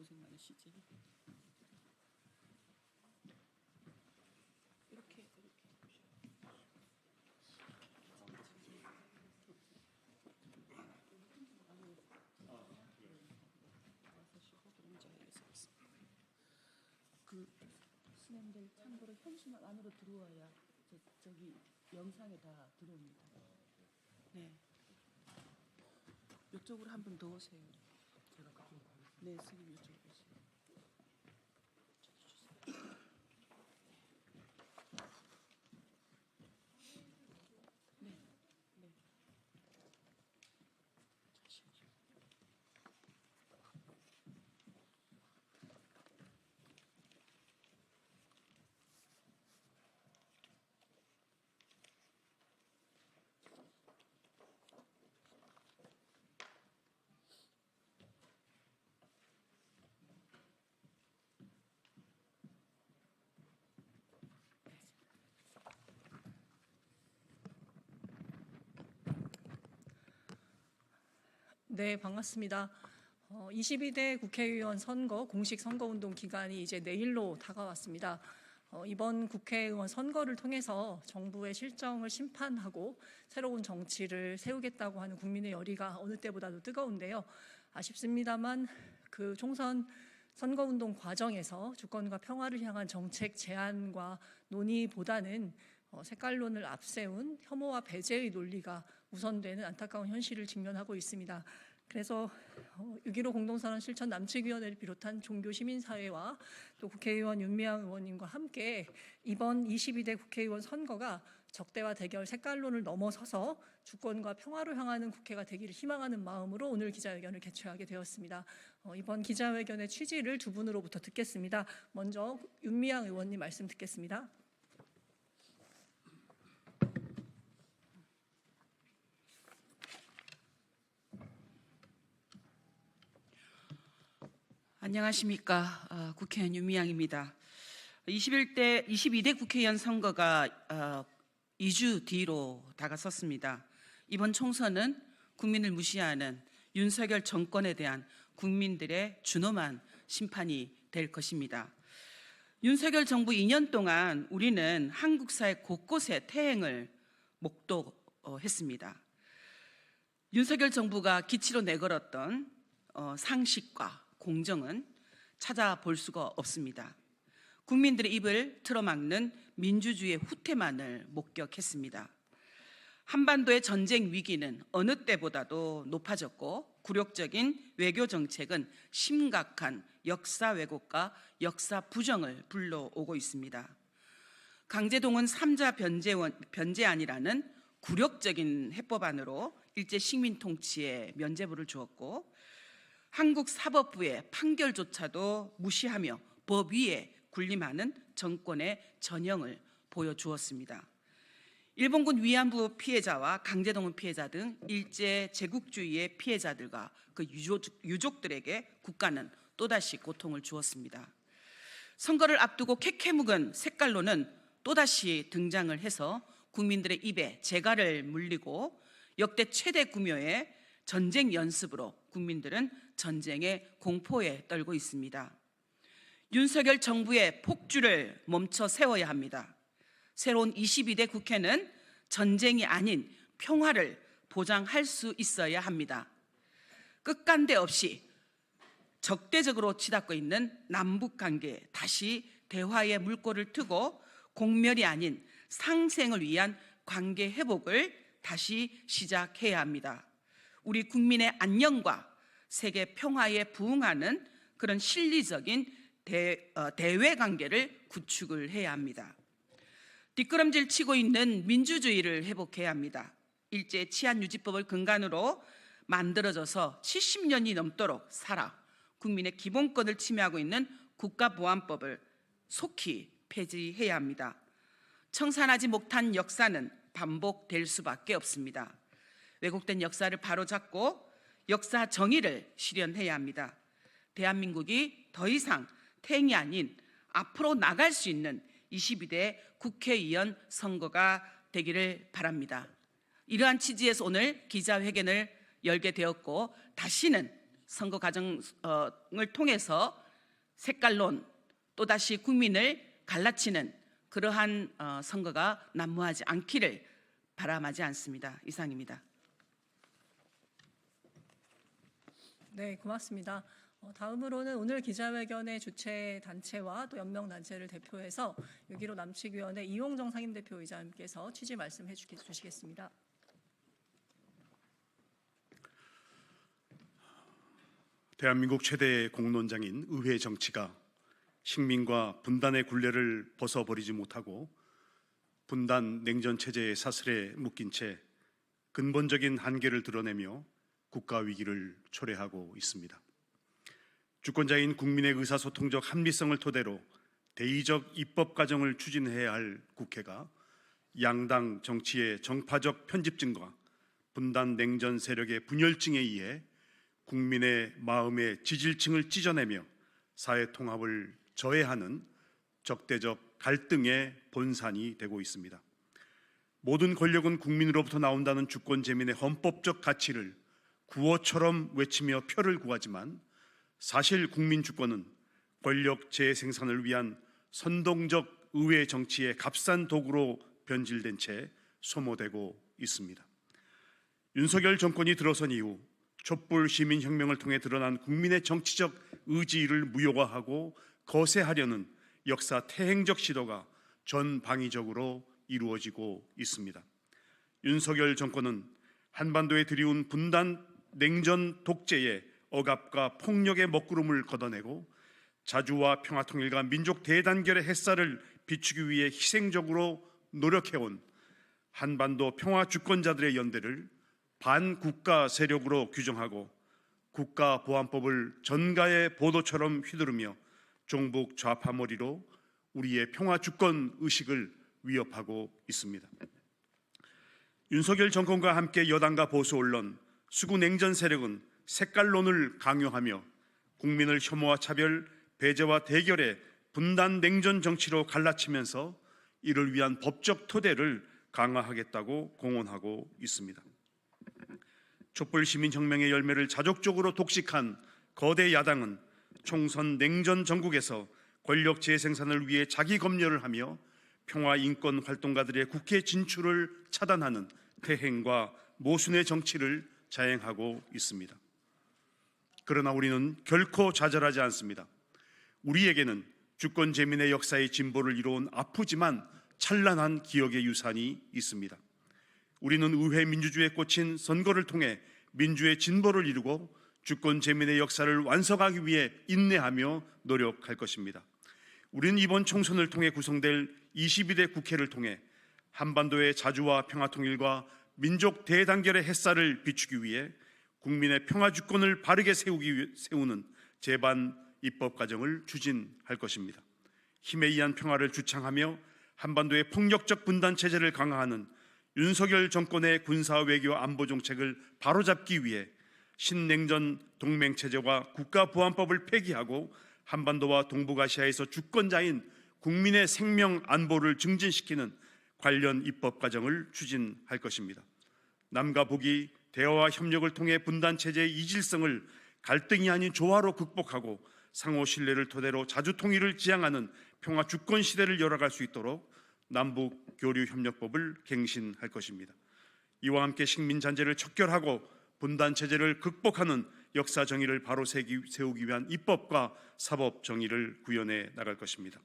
고생 많으시지. 이렇게 그 수행들 참고로 현수막 안으로 들어와야 저기 영상에 다 들어옵니다. 네. 이쪽으로 한 분 더 오세요. 네, 선생님 이쪽으로 오세요. 네, 네. 잠시만요. 네, 반갑습니다. 22대 국회의원 선거 공식 선거운동 기간이 이제 내일로 다가왔습니다. 이번 국회의원 선거를 통해서 정부의 실정을 심판하고 새로운 정치를 세우겠다고 하는 국민의 열의가 어느 때보다도 뜨거운데요. 아쉽습니다만 그 총선 선거운동 과정에서 주권과 평화를 향한 정책 제안과 논의보다는 색깔론을 앞세운 혐오와 배제의 논리가 우선되는 안타까운 현실을 직면하고 있습니다. 그래서 6.15 공동선언 실천 남측위원회를 비롯한 종교 시민사회와 또 국회의원 윤미향 의원님과 함께 이번 22대 국회의원 선거가 적대와 대결 색깔론을 넘어서서 주권과 평화를 향하는 국회가 되기를 희망하는 마음으로 오늘 기자회견을 개최하게 되었습니다. 이번 기자회견의 취지를 두 분으로부터 듣겠습니다. 먼저 윤미향 의원님 말씀 듣겠습니다. 안녕하십니까. 국회의원 윤미향입니다. 22대 국회의원 선거가 2주 뒤로 다가섰습니다. 이번 총선은 국민을 무시하는 윤석열 정권에 대한 국민들의 준엄한 심판이 될 것입니다. 윤석열 정부 2년 동안 우리는 한국 사회 곳곳에 태행을 목도했습니다. 윤석열 정부가 기치로 내걸었던 상식과 공정은 찾아볼 수가 없습니다. 국민들의 입을 틀어막는 민주주의의 후퇴만을 목격했습니다. 한반도의 전쟁 위기는 어느 때보다도 높아졌고 굴욕적인 외교 정책은 심각한 역사 왜곡과 역사 부정을 불러오고 있습니다. 강제동원 3자 변제안이라는 굴욕적인 해법안으로 일제 식민 통치에 면죄부를 주었고 한국 사법부의 판결조차도 무시하며 법 위에 군림하는 정권의 전형을 보여주었습니다. 일본군 위안부 피해자와 강제동원 피해자 등 일제 제국주의의 피해자들과 그 유족들에게 국가는 또다시 고통을 주었습니다. 선거를 앞두고 캐캐묵은 색깔론은 또다시 등장을 해서 국민들의 입에 재갈을 물리고 역대 최대 규모의 전쟁 연습으로 국민들은 전쟁의 공포에 떨고 있습니다. 윤석열 정부의 폭주를 멈춰 세워야 합니다. 새로운 22대 국회는 전쟁이 아닌 평화를 보장할 수 있어야 합니다. 끝간데 없이 적대적으로 치닫고 있는 남북 관계에 다시 대화의 물꼬를 트고 공멸이 아닌 상생을 위한 관계 회복을 다시 시작해야 합니다. 우리 국민의 안녕과 세계 평화에 부응하는 그런 실리적인 대외 관계를 구축을 해야 합니다. 뒷걸음질 치고 있는 민주주의를 회복해야 합니다. 일제 치안유지법을 근간으로 만들어져서 70년이 넘도록 살아 국민의 기본권을 침해하고 있는 국가보안법을 속히 폐지해야 합니다. 청산하지 못한 역사는 반복될 수밖에 없습니다. 왜곡된 역사를 바로잡고 역사 정의를 실현해야 합니다. 대한민국이 더 이상 태행이 아닌 앞으로 나갈 수 있는 22대 국회의원 선거가 되기를 바랍니다. 이러한 취지에서 오늘 기자회견을 열게 되었고 다시는 선거 과정을 통해서 색깔론 또다시 국민을 갈라치는 그러한 선거가 난무하지 않기를 바람하지 않습니다. 이상입니다. 네, 고맙습니다. 다음으로는 오늘 기자회견의 주최 단체와 또 연명 단체를 대표해서 6.15 남측위원회 이용정 상임대표 의장님께서 취지 말씀해 주시겠습니다. 대한민국 최대의 공론장인 의회 정치가 식민과 분단의 굴레를 벗어버리지 못하고 분단 냉전 체제의 사슬에 묶인 채 근본적인 한계를 드러내며 국가 위기를 초래하고 있습니다. 주권자인 국민의 의사소통적 합리성을 토대로 대의적 입법 과정을 추진해야 할 국회가 양당 정치의 정파적 편집증과 분단 냉전 세력의 분열증에 의해 국민의 마음의 지질층을 찢어내며 사회 통합을 저해하는 적대적 갈등의 본산이 되고 있습니다. 모든 권력은 국민으로부터 나온다는 주권 재민의 헌법적 가치를 구호처럼 외치며 표를 구하지만 사실 국민 주권은 권력 재생산을 위한 선동적 의회 정치의 값싼 도구로 변질된 채 소모되고 있습니다. 윤석열 정권이 들어선 이후 촛불 시민혁명을 통해 드러난 국민의 정치적 의지를 무효화하고 거세하려는 역사 태행적 시도가 전방위적으로 이루어지고 있습니다. 윤석열 정권은 한반도에 들이운 분단 냉전 독재의 억압과 폭력의 먹구름을 걷어내고 자주와 평화통일과 민족 대단결의 햇살을 비추기 위해 희생적으로 노력해온 한반도 평화 주권자들의 연대를 반국가 세력으로 규정하고 국가보안법을 전가의 보도처럼 휘두르며 종북 좌파 머리로 우리의 평화 주권 의식을 위협하고 있습니다. 윤석열 정권과 함께 여당과 보수 언론, 수구 냉전 세력은 색깔론을 강요하며 국민을 혐오와 차별, 배제와 대결의 분단 냉전 정치로 갈라치면서 이를 위한 법적 토대를 강화하겠다고 공언하고 있습니다. 촛불 시민혁명의 열매를 자족적으로 독식한 거대 야당은 총선 냉전 전국에서 권력 재생산을 위해 자기 검열을 하며 평화 인권 활동가들의 국회 진출을 차단하는 퇴행과 모순의 정치를 자행하고 있습니다. 그러나 우리는 결코 좌절하지 않습니다. 우리에게는 주권 재민의 역사의 진보를 이뤄온 아프지만 찬란한 기억의 유산이 있습니다. 우리는 의회 민주주의에 꽂힌 선거를 통해 민주의 진보를 이루고 주권 재민의 역사를 완성하기 위해 인내하며 노력할 것입니다. 우리는 이번 총선을 통해 구성될 22대 국회를 통해 한반도의 자주와 평화통일과 민족 대단결의 햇살을 비추기 위해 국민의 평화 주권을 바르게 세우는 제반 입법 과정을 추진할 것입니다. 힘에 의한 평화를 주창하며 한반도의 폭력적 분단 체제를 강화하는 윤석열 정권의 군사 외교 안보 정책을 바로잡기 위해 신냉전 동맹 체제와 국가보안법을 폐기하고 한반도와 동북아시아에서 주권자인 국민의 생명 안보를 증진시키는 관련 입법 과정을 추진할 것입니다. 남과 북이 대화와 협력을 통해 분단 체제의 이질성을 갈등이 아닌 조화로 극복하고 상호 신뢰를 토대로 자주 통일을 지향하는 평화 주권 시대를 열어갈 수 있도록 남북 교류 협력법을 갱신할 것입니다. 이와 함께 식민 잔재를 척결하고 분단 체제를 극복하는 역사 정의를 바로 세우기 위한 입법과 사법 정의를 구현해 나갈 것입니다.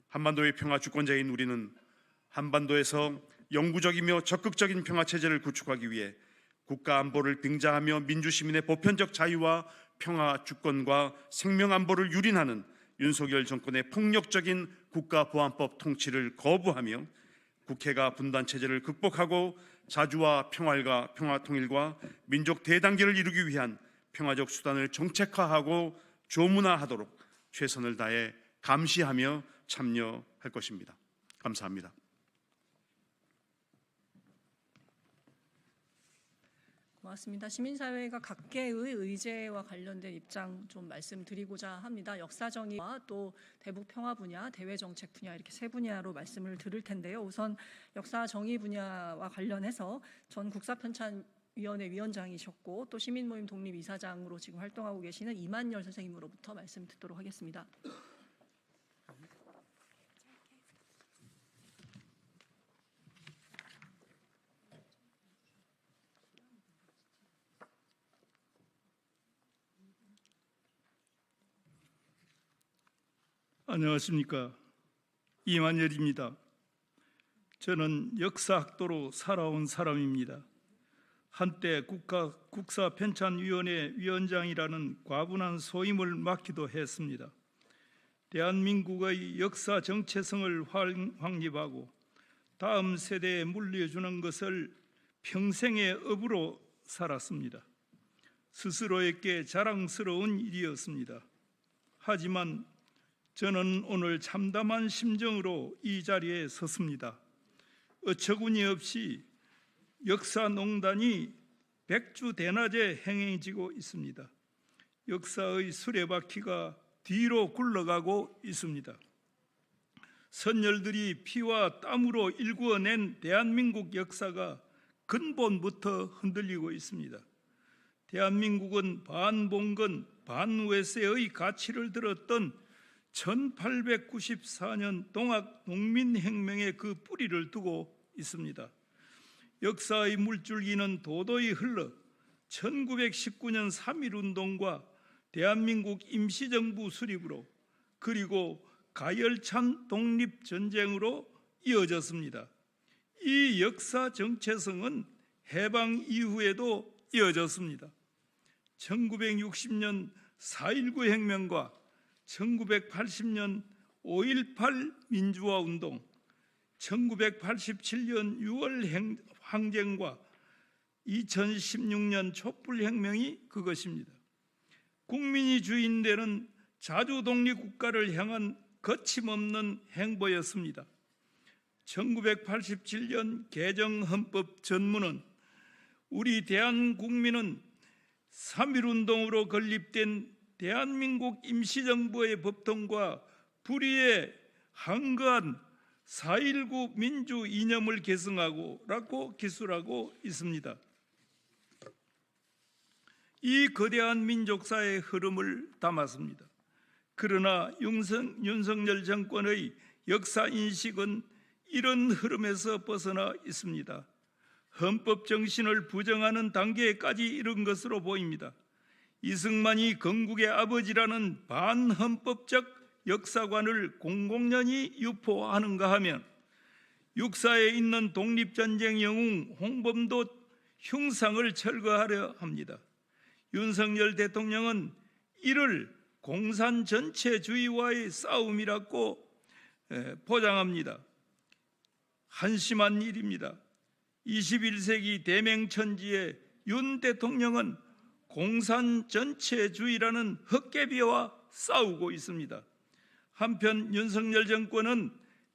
한반도의 평화 주권자인 우리는 한반도에서 영구적이며 적극적인 평화 체제를 구축하기 위해 국가 안보를 등자하며 민주 시민의 보편적 자유와 평화 주권과 생명 안보를 유린하는 윤석열 정권의 폭력적인 국가보안법 통치를 거부하며 국회가 분단 체제를 극복하고 자주와 평화과 평화통일과 민족 대단결을 이루기 위한 평화적 수단을 정책화하고 조문화하도록 최선을 다해 감시하며 참여할 것입니다. 감사합니다. 고맙습니다. 시민사회가 각계의 의제와 관련된 입장 좀 말씀드리고자 합니다. 역사정의와 또 대북평화 분야, 대외정책 분야 이렇게 세 분야로 말씀을 드릴 텐데요. 우선 역사정의 분야와 관련해서 전 국사편찬 위원회 위원장이셨고 또 시민모임 독립이사장으로 지금 활동하고 계시는 이만열 선생님으로부터 말씀 듣도록 하겠습니다. 안녕하십니까. 이만열입니다. 저는 역사학도로 살아온 사람입니다. 한때 국사편찬위원회 위원장이라는 과분한 소임을 맡기도 했습니다. 대한민국의 역사 정체성을 확립하고 다음 세대에 물려주는 것을 평생의 업으로 살았습니다. 스스로에게 자랑스러운 일이었습니다. 하지만 저는 오늘 참담한 심정으로 이 자리에 섰습니다. 어처구니 없이 역사농단이 백주대낮에 행해지고 있습니다. 역사의 수레바퀴가 뒤로 굴러가고 있습니다. 선열들이 피와 땀으로 일구어낸 대한민국 역사가 근본부터 흔들리고 있습니다. 대한민국은 반봉건 반외세의 가치를 들었던 1894년 동학농민혁명의 그 뿌리를 두고 있습니다. 역사의 물줄기는 도도히 흘러 1919년 3.1운동과 대한민국 임시정부 수립으로 그리고 가열찬 독립전쟁으로 이어졌습니다. 이 역사 정체성은 해방 이후에도 이어졌습니다. 1960년 4.19 혁명과 1980년 5.18 민주화운동, 1987년 6월 항쟁과 2016년 촛불혁명이 그것입니다. 국민이 주인되는 자주독립국가를 향한 거침없는 행보였습니다. 1987년 개정헌법 전문은 우리 대한국민은 3.1운동으로 건립된 대한민국 임시정부의 법통과 불의에 한거한 4.19 민주 이념을 계승하고 라고 기술하고 있습니다. 이 거대한 민족사의 흐름을 담았습니다. 그러나 윤석열 정권의 역사인식은 이런 흐름에서 벗어나 있습니다. 헌법 정신을 부정하는 단계까지 이른 것으로 보입니다. 이승만이 건국의 아버지라는 반헌법적 역사관을 공공연히 유포하는가 하면 육사에 있는 독립전쟁 영웅 홍범도 흉상을 철거하려 합니다. 윤석열 대통령은 이를 공산 전체주의와의 싸움이라고 포장합니다. 한심한 일입니다. 21세기 대명천지의 윤 대통령은 공산 전체주의라는 헛개비와 싸우고 있습니다. 한편 윤석열 정권은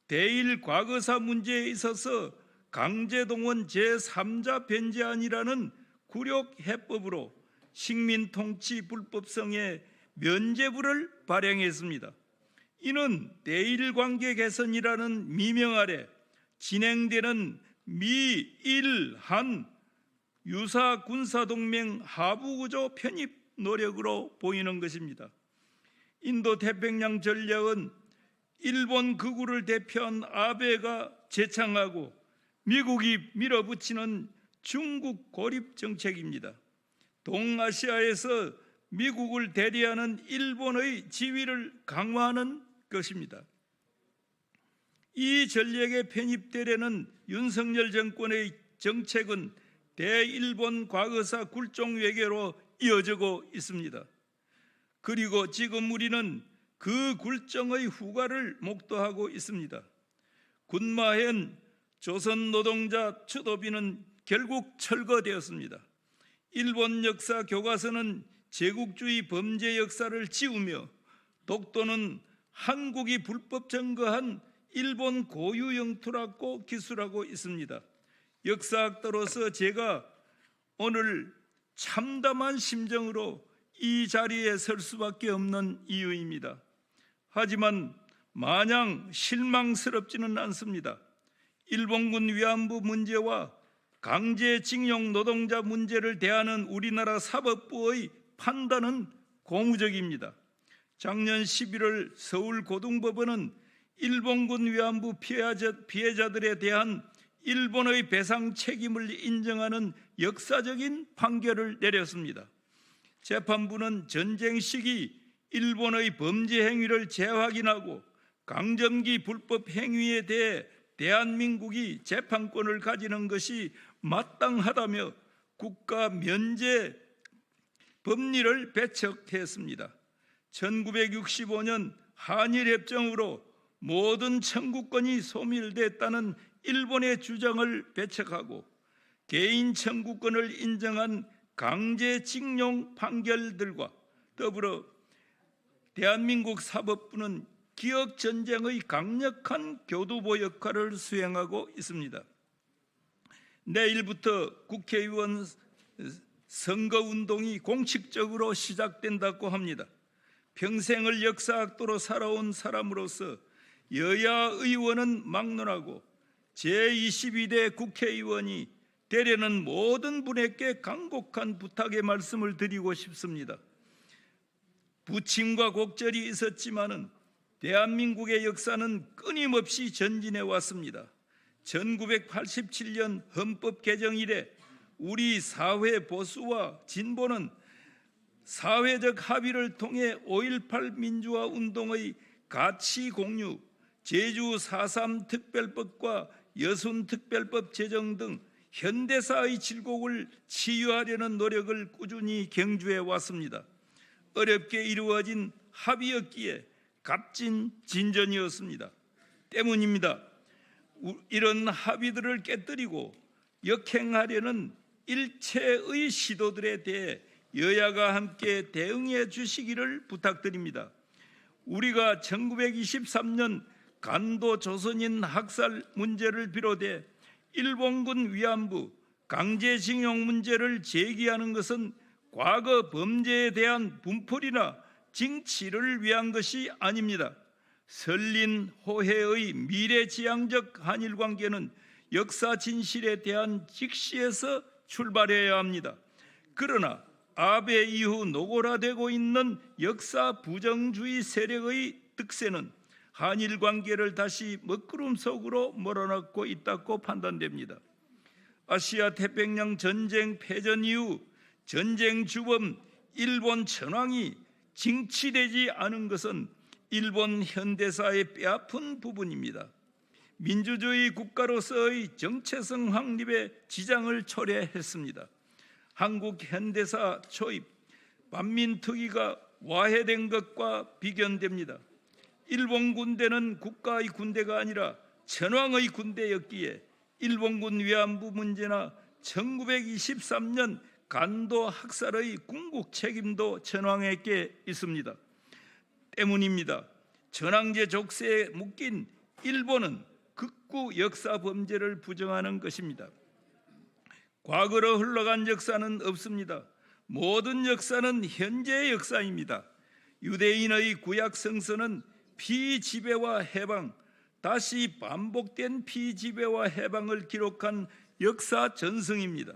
대일 과거사 문제에 있어서 강제동원 제3자 변제안이라는 굴욕 해법으로 식민 통치 불법성의 면죄부를 발행했습니다. 이는 대일 관계 개선이라는 미명 아래 진행되는 미일 한 유사 군사동맹 하부구조 편입 노력으로 보이는 것입니다. 인도 태평양 전략은 일본 극우를 대표한 아베가 제창하고 미국이 밀어붙이는 중국 고립 정책입니다. 동아시아에서 미국을 대리하는 일본의 지위를 강화하는 것입니다. 이 전략에 편입되려는 윤석열 정권의 정책은 대일본 과거사 굴종 외교로 이어지고 있습니다. 그리고 지금 우리는 그 굴종의 후과를 목도하고 있습니다. 군마현 조선 노동자 추도비는 결국 철거되었습니다. 일본 역사 교과서는 제국주의 범죄 역사를 지우며 독도는 한국이 불법 점거한 일본 고유 영토라고 기술하고 있습니다. 역사학도로서 제가 오늘 참담한 심정으로 이 자리에 설 수밖에 없는 이유입니다. 하지만 마냥 실망스럽지는 않습니다. 일본군 위안부 문제와 강제징용 노동자 문제를 대하는 우리나라 사법부의 판단은 고무적입니다. 작년 11월 서울고등법원은 일본군 위안부 피해자들에 대한 일본의 배상 책임을 인정하는 역사적인 판결을 내렸습니다. 재판부는 전쟁 시기 일본의 범죄 행위를 재확인하고 강점기 불법 행위에 대해 대한민국이 재판권을 가지는 것이 마땅하다며 국가 면제 법리를 배척했습니다. 1965년 한일협정으로 모든 청구권이 소멸됐다는 일본의 주장을 배척하고 개인 청구권을 인정한 강제징용 판결들과 더불어 대한민국 사법부는 기억전쟁의 강력한 교두보 역할을 수행하고 있습니다. 내일부터 국회의원 선거운동이 공식적으로 시작된다고 합니다. 평생을 역사학도로 살아온 사람으로서 여야 의원은 막론하고 제22대 국회의원이 되려는 모든 분에게 간곡한 부탁의 말씀을 드리고 싶습니다. 부침과 곡절이 있었지만은 대한민국의 역사는 끊임없이 전진해 왔습니다. 1987년 헌법 개정 이래 우리 사회 보수와 진보는 사회적 합의를 통해 5.18 민주화 운동의 가치 공유, 제주 4.3 특별법과 여순 특별법 제정 등 현대사의 질곡을 치유하려는 노력을 꾸준히 경주해 왔습니다. 어렵게 이루어진 합의였기에 값진 진전이었습니다. 때문입니다. 이런 합의들을 깨뜨리고 역행하려는 일체의 시도들에 대해 여야가 함께 대응해 주시기를 부탁드립니다. 우리가 1923년 간도 조선인 학살 문제를 비롯해 일본군 위안부, 강제징용 문제를 제기하는 것은 과거 범죄에 대한 분풀이나 징치를 위한 것이 아닙니다. 설린 호혜의 미래지향적 한일관계는 역사 진실에 대한 직시에서 출발해야 합니다. 그러나 아베 이후 노골화되고 있는 역사 부정주의 세력의 득세는 한일 관계를 다시 먹구름 속으로 몰아넣고 있다고 판단됩니다. 아시아 태평양 전쟁 패전 이후 전쟁 주범 일본 천황이 징치되지 않은 것은 일본 현대사의 뼈아픈 부분입니다. 민주주의 국가로서의 정체성 확립에 지장을 초래했습니다. 한국 현대사 초입, 반민특위가 와해된 것과 비견됩니다. 일본 군대는 국가의 군대가 아니라 천황의 군대였기에 일본군 위안부 문제나 1923년 간도 학살의 궁극 책임도 천황에게 있습니다. 때문입니다. 전황제 족쇄에 묶인 일본은 극구 역사 범죄를 부정하는 것입니다. 과거로 흘러간 역사는 없습니다. 모든 역사는 현재의 역사입니다. 유대인의 구약 성서는 피지배와 해방, 다시 반복된 피지배와 해방을 기록한 역사 전승입니다.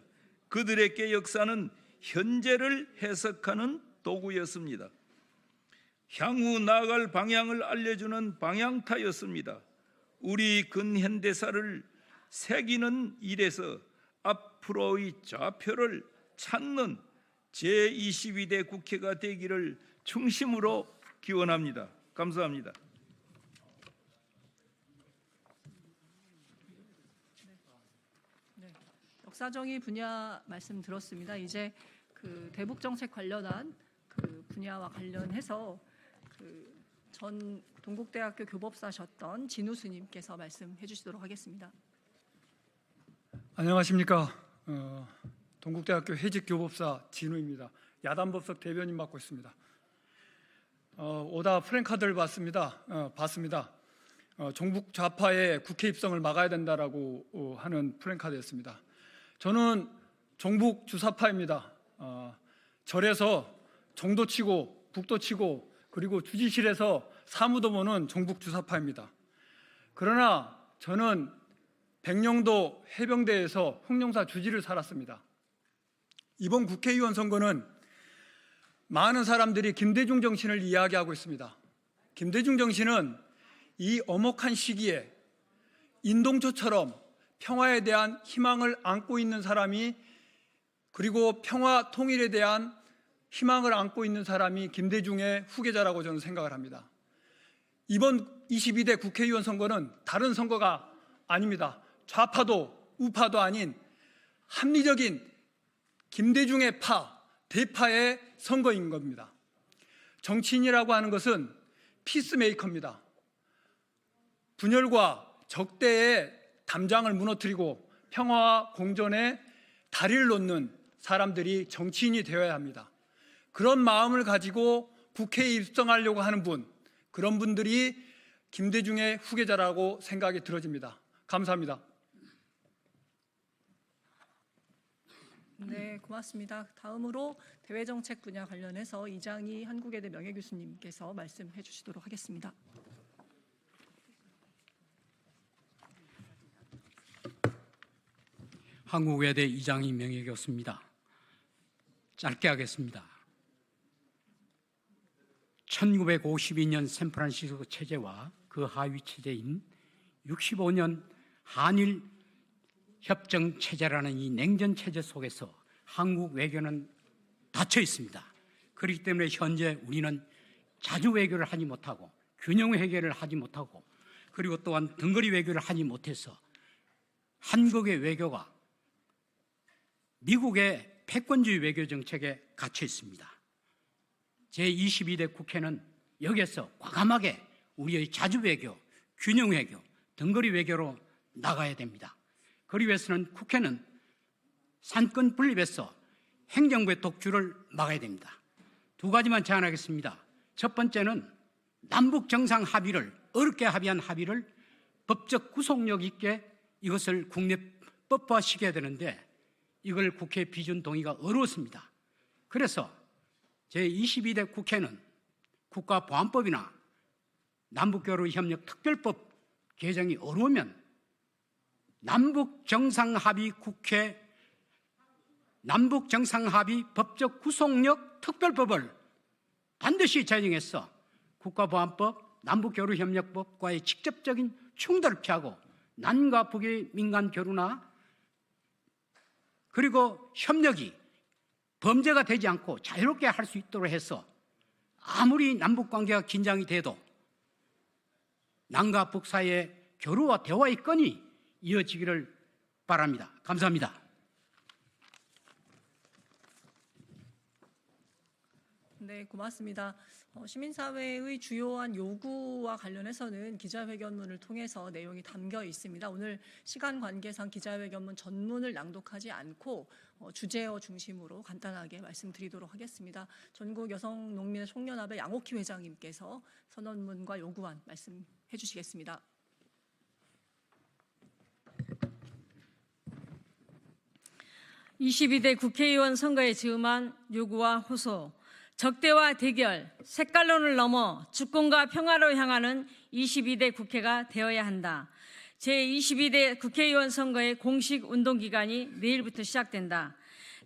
그들에게 역사는 현재를 해석하는 도구였습니다. 향후 나아갈 방향을 알려주는 방향타였습니다. 우리 근현대사를 새기는 일에서 앞으로의 좌표를 찾는 제22대 국회가 되기를 중심으로 기원합니다. 감사합니다. 역사정의 분야 말씀 들었습니다. 이제 그 대북 정책 관련한 그 분야와 관련해서 그 전 동국대학교 교법사셨던 진우 스님께서 말씀해 주시도록 하겠습니다. 안녕하십니까. 동국대학교 해직교법사 진우입니다. 야단법석 대변인 맡고 있습니다. 오다 프랭카드를 봤습니다. 종북 좌파의 국회 입성을 막아야 된다라고 하는 프랭카드였습니다. 저는 종북 주사파입니다. 절에서 정도 치고 북도 치고 그리고 주지실에서 사무도 보는 종북 주사파입니다. 그러나 저는 백령도 해병대에서 흑룡사 주지를 살았습니다. 이번 국회의원 선거는 많은 사람들이 김대중 정신을 이야기하고 있습니다. 김대중 정신은 이 엄혹한 시기에 인동초처럼 평화에 대한 희망을 안고 있는 사람이, 그리고 평화 통일에 대한 희망을 안고 있는 사람이 김대중의 후계자라고 저는 생각을 합니다. 이번 22대 국회의원 선거는 다른 선거가 아닙니다. 좌파도 우파도 아닌 합리적인 김대중의 대파의 선거인 겁니다. 정치인이라고 하는 것은 피스메이커입니다. 분열과 적대의 담장을 무너뜨리고 평화와 공존에 다리를 놓는 사람들이 정치인이 되어야 합니다. 그런 마음을 가지고 국회에 입성하려고 하는 분, 그런 분들이 김대중의 후계자라고 생각이 들어집니다. 감사합니다. 네, 고맙습니다. 다음으로 대외정책 분야 관련해서 이장희 한국외대 명예교수님께서 말씀해 주시도록 하겠습니다. 한국외대 이장희 명예교수입니다. 짧게 하겠습니다. 1952년 샌프란시스코 체제와 그 하위 체제인 65년 한일 협정 체제라는 이 냉전 체제 속에서 한국 외교는 닫혀 있습니다. 그렇기 때문에 현재 우리는 자주 외교를 하지 못하고 균형 외교를 하지 못하고, 그리고 또한 등거리 외교를 하지 못해서 한국의 외교가 미국의 패권주의 외교 정책에 갇혀 있습니다. 제22대 국회는 여기에서 과감하게 우리의 자주 외교, 균형 외교, 등거리 외교로 나가야 됩니다. 그리 위해서는 국회는 산권 분립에서 행정부의 독주를 막아야 됩니다. 두 가지만 제안하겠습니다. 첫 번째는 남북 정상 합의를, 어렵게 합의한 합의를 법적 구속력 있게 이것을 국내 법화시켜야 되는데 이걸 국회 비준 동의가 어려웠습니다. 그래서 제22대 국회는 국가보안법이나 남북교류협력 특별법 개정이 어려우면 남북정상합의 법적 구속력 특별법을 반드시 제정해서 국가보안법, 남북교류협력법과의 직접적인 충돌을 피하고 남과 북의 민간 교류나 그리고 협력이 범죄가 되지 않고 자유롭게 할 수 있도록 해서 아무리 남북관계가 긴장이 돼도 남과 북 사이의 교류와 대화의 건이 이어지기를 바랍니다. 감사합니다. 네, 고맙습니다. 시민사회의 주요한 요구와 관련해서는 기자회견문을 통해서 내용이 담겨 있습니다. 오늘 시간 관계상 기자회견문 전문을 낭독하지 않고 주제어 중심으로 간단하게 말씀드리도록 하겠습니다. 전국 여성농민의 총연합의 양옥희 회장님께서 선언문과 요구안 말씀해 주시겠습니다. (22대) 국회의원 선거에 즈음한 요구와 호소, 적대와 대결, 색깔론을 넘어 주권과 평화로 향하는 22대 국회가 되어야 한다. 제22대 국회의원 선거의 공식 운동기간이 내일부터 시작된다.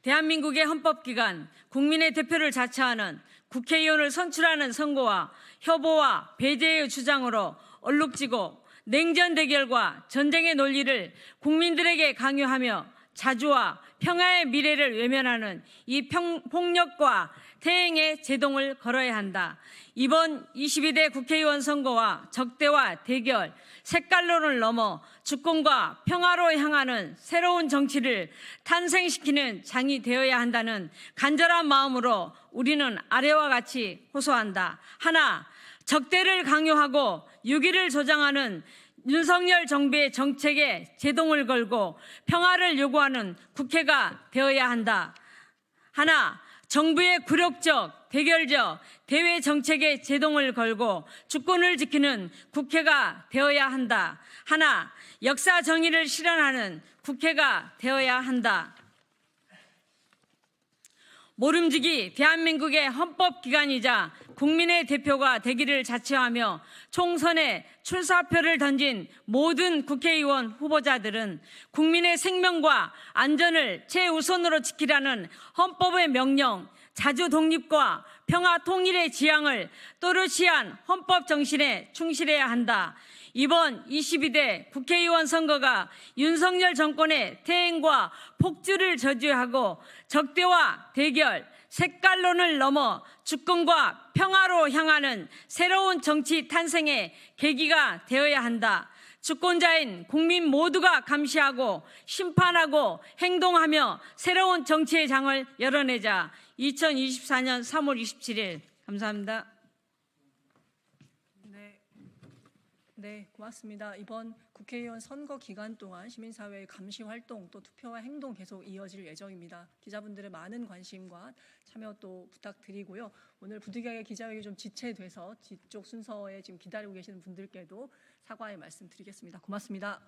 대한민국의 헌법기관, 국민의 대표를 자처하는 국회의원을 선출하는 선거와 협오와 배제의 주장으로 얼룩지고 냉전 대결과 전쟁의 논리를 국민들에게 강요하며 자주와 평화의 미래를 외면하는 이 폭력과 태행의 제동을 걸어야 한다. 이번 22대 국회의원 선거와 적대와 대결, 색깔론을 넘어 주권과 평화로 향하는 새로운 정치를 탄생시키는 장이 되어야 한다는 간절한 마음으로 우리는 아래와 같이 호소한다. 하나, 적대를 강요하고 유기를 조장하는 윤석열 정부의 정책에 제동을 걸고 평화를 요구하는 국회가 되어야 한다. 하나, 정부의 굴욕적, 대결적, 대외 정책에 제동을 걸고 주권을 지키는 국회가 되어야 한다. 하나, 역사 정의를 실현하는 국회가 되어야 한다. 모름지기 대한민국의 헌법기관이자 국민의 대표가 되기를 자처하며 총선에 출사표를 던진 모든 국회의원 후보자들은 국민의 생명과 안전을 최우선으로 지키라는 헌법의 명령, 자주 독립과 평화 통일의 지향을 또렷이 한 헌법 정신에 충실해야 한다. 이번 22대 국회의원 선거가 윤석열 정권의 퇴행과 폭주를 저지하고 적대와 대결, 색깔론을 넘어 주권과 평화로 향하는 새로운 정치 탄생의 계기가 되어야 한다. 주권자인 국민 모두가 감시하고 심판하고 행동하며 새로운 정치의 장을 열어내자. 2024년 3월 27일 감사합니다. 네, 고맙습니다. 이번 국회의원 선거 기간 동안 시민사회의 감시 활동 또 투표와 행동 계속 이어질 예정입니다. 기자분들의 많은 관심과 참여 또 부탁드리고요. 오늘 부득이하게 기자회견이 좀 지체돼서 뒤쪽 순서에 지금 기다리고 계시는 분들께도 사과의 말씀 드리겠습니다. 고맙습니다.